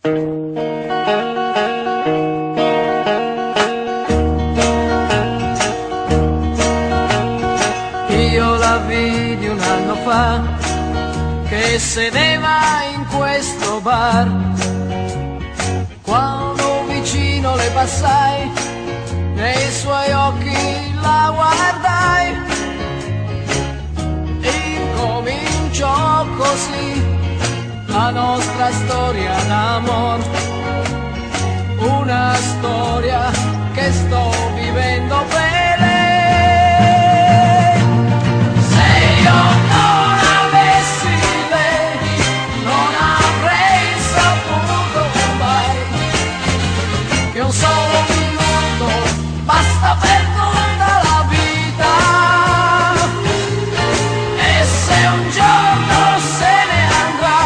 Io la vidi un anno fa che sedeva in questo bar. Quando vicino le passai, nei suoi occhi la guardai. Incominciò così la nostra storia d'amor, una storia che sto vivendo per lei. Se io non avessi lei, non avrei saputo mai che un solo minuto basta per tutta la vita. E se un giorno se ne andrà,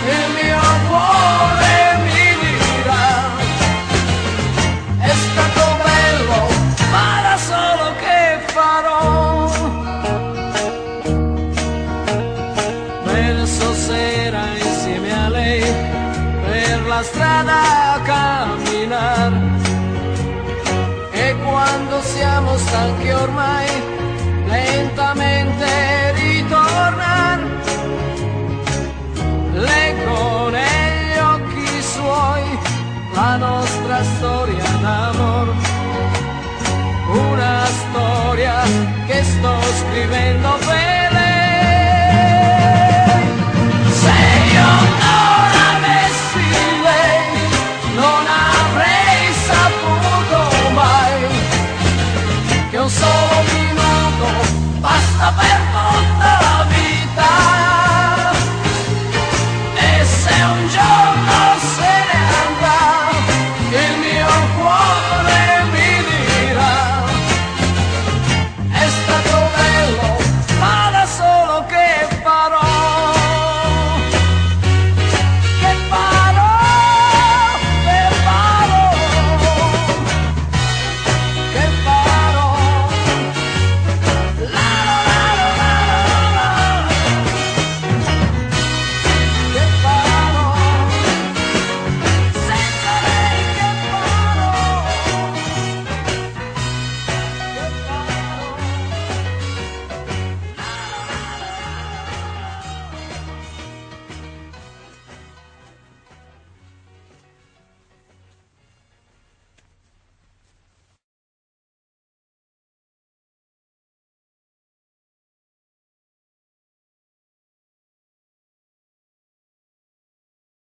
il mio cuore mi dirà: è stato bello, ma da solo che farò? Verso sera insieme a lei per la strada a camminar, e quando siamo stanchi ormai lentamente ritornar, leggo negli occhi suoi la nostra storia d'amor, una storia che sto scrivendo per lei. Se io non avessi lei, non avrei saputo mai che un solo minuto basta per tutta la vita. E se un giorno